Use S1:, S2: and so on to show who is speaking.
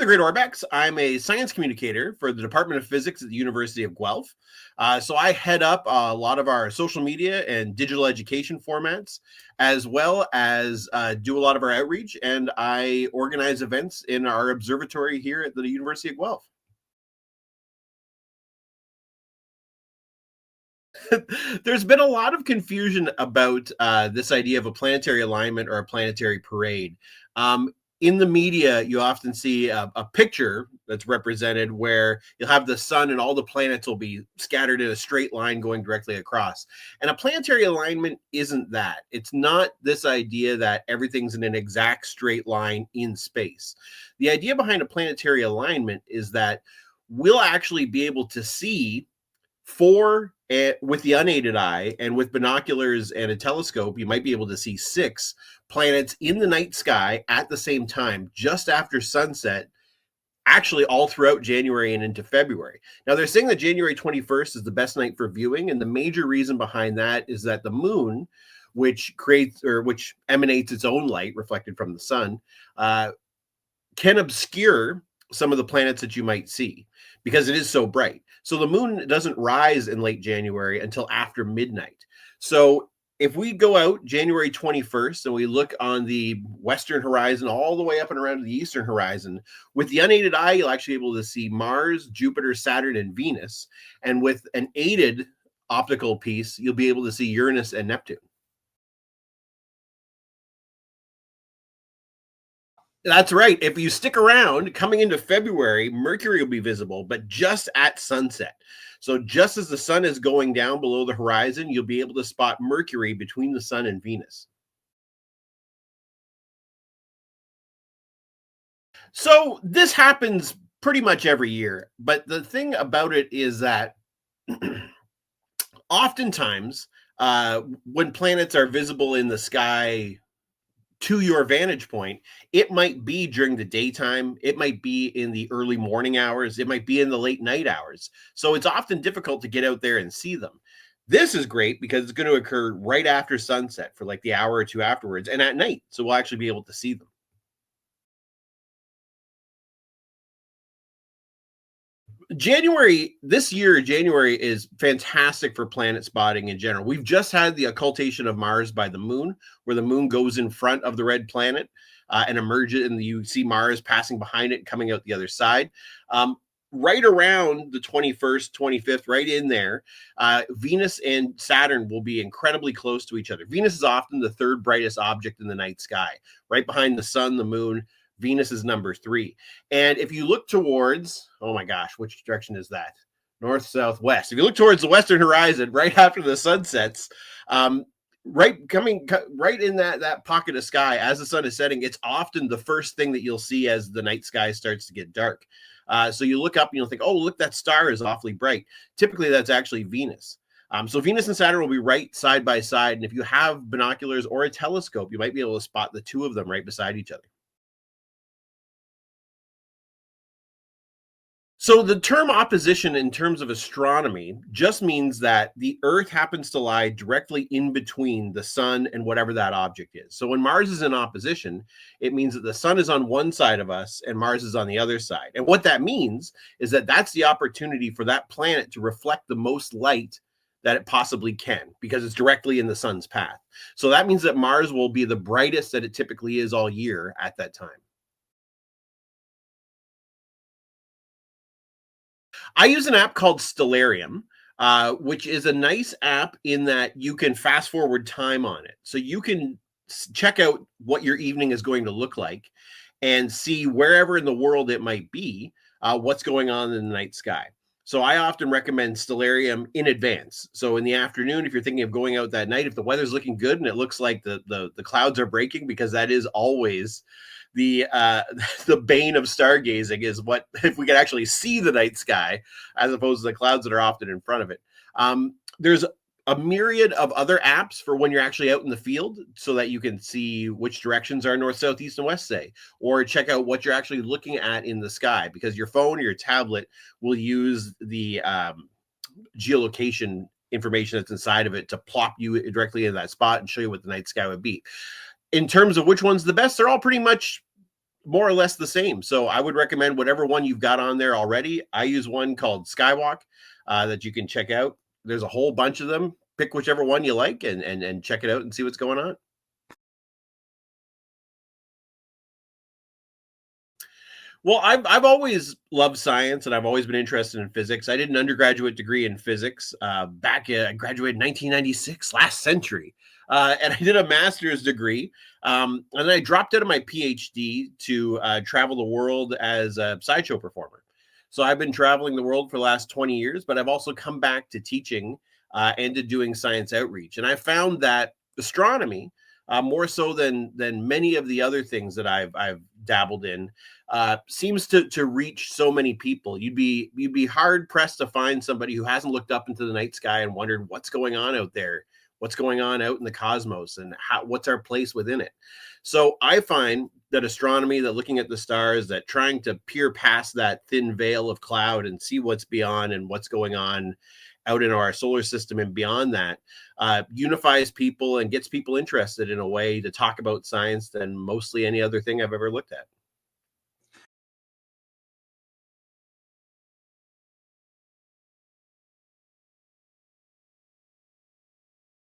S1: the Great Orbax. I'm a science communicator for the Department of Physics at the University of Guelph. So I head up a lot of our social media and digital education formats, as well as do a lot of our outreach, and I organize events in our observatory here at the University of Guelph. There's been a lot of confusion about this idea of a planetary alignment or a planetary parade. In the media, you often see a picture that's represented where you'll have the sun and all the planets will be scattered in a straight line going directly across. And a planetary alignment isn't that. It's not this idea that everything's in an exact straight line in space. The idea behind a planetary alignment is that we'll actually be able to see with the unaided eye, and with binoculars and a telescope, you might be able to see 6 planets in the night sky at the same time, just after sunset, actually all throughout January and into February. Now, they're saying that January 21st is the best night for viewing, and the major reason behind that is that the moon, which emanates its own light reflected from the sun, can obscure some of the planets that you might see because it is so bright. So the moon doesn't rise in late January until after midnight. So if we go out January 21st and we look on the western horizon all the way up and around to the eastern horizon, with the unaided eye, you'll actually be able to see Mars, Jupiter, Saturn, and Venus. And with an aided optical piece, you'll be able to see Uranus and Neptune. That's right. If you stick around, coming into February, Mercury will be visible, but just at sunset. So just as the sun is going down below the horizon, you'll be able to spot Mercury between the sun and Venus. So this happens pretty much every year. But the thing about it is that oftentimes when planets are visible in the sky to your vantage point, it might be during the daytime, it might be in the early morning hours, it might be in the late night hours. So it's often difficult to get out there and see them. This is great because it's going to occur right after sunset for like the hour or two afterwards and at night. So we'll actually be able to see them. January is fantastic for planet spotting in general. We've just had the occultation of Mars by the moon, where the moon goes in front of the red planet and emerges, and you see Mars passing behind it, coming out the other side. Right around the 21st, 25th, right in there, Venus and Saturn will be incredibly close to each other. Venus is often the third brightest object in the night sky, right behind the sun, the moon. Venus is number 3. And if you look towards, oh my gosh, which direction is that? North, south, west. If you look towards the western horizon, right after the sun sets, right in that pocket of sky as the sun is setting, it's often the first thing that you'll see as the night sky starts to get dark. So you look up and you'll think, oh, look, that star is awfully bright. Typically, that's actually Venus. So Venus and Saturn will be right side by side. And if you have binoculars or a telescope, you might be able to spot the two of them right beside each other. So the term opposition in terms of astronomy just means that the Earth happens to lie directly in between the sun and whatever that object is. So when Mars is in opposition, it means that the sun is on one side of us and Mars is on the other side. And what that means is that that's the opportunity for that planet to reflect the most light that it possibly can, because it's directly in the sun's path. So that means that Mars will be the brightest that it typically is all year at that time. I use an app called Stellarium, which is a nice app in that you can fast forward time on it. So you can check out what your evening is going to look like and see wherever in the world it might be, what's going on in the night sky. So I often recommend Stellarium in advance. So in the afternoon, if you're thinking of going out that night, if the weather's looking good and it looks like the clouds are breaking, because that is always the the bane of stargazing, is what if we can actually see the night sky as opposed to the clouds that are often in front of it. There's a myriad of other apps for when you're actually out in the field so that you can see which directions are north, south, east, and west, say, or check out what you're actually looking at in the sky, because your phone or your tablet will use the geolocation information that's inside of it to plop you directly in that spot and show you what the night sky would be. In terms of which one's the best, they're all pretty much more or less the same. So I would recommend whatever one you've got on there already. I use one called Skywalk that you can check out. There's a whole bunch of them. Pick whichever one you like and check it out and see what's going on. Well, I've always loved science and I've always been interested in physics. I did an undergraduate degree in physics back. I graduated in 1996, last century, and I did a master's degree. And then I dropped out of my PhD to travel the world as a sideshow performer. So I've been traveling the world for the last 20 years, but I've also come back to teaching and to doing science outreach. And I found that astronomy, more so than many of the other things that I've dabbled in, seems to reach so many people. You'd be hard pressed to find somebody who hasn't looked up into the night sky and wondered what's going on out there, what's going on out in the cosmos, and what's our place within it. So I find that astronomy, that looking at the stars, that trying to peer past that thin veil of cloud and see what's beyond and what's going on out in our solar system and beyond that, unifies people and gets people interested in a way to talk about science than mostly any other thing I've ever looked at.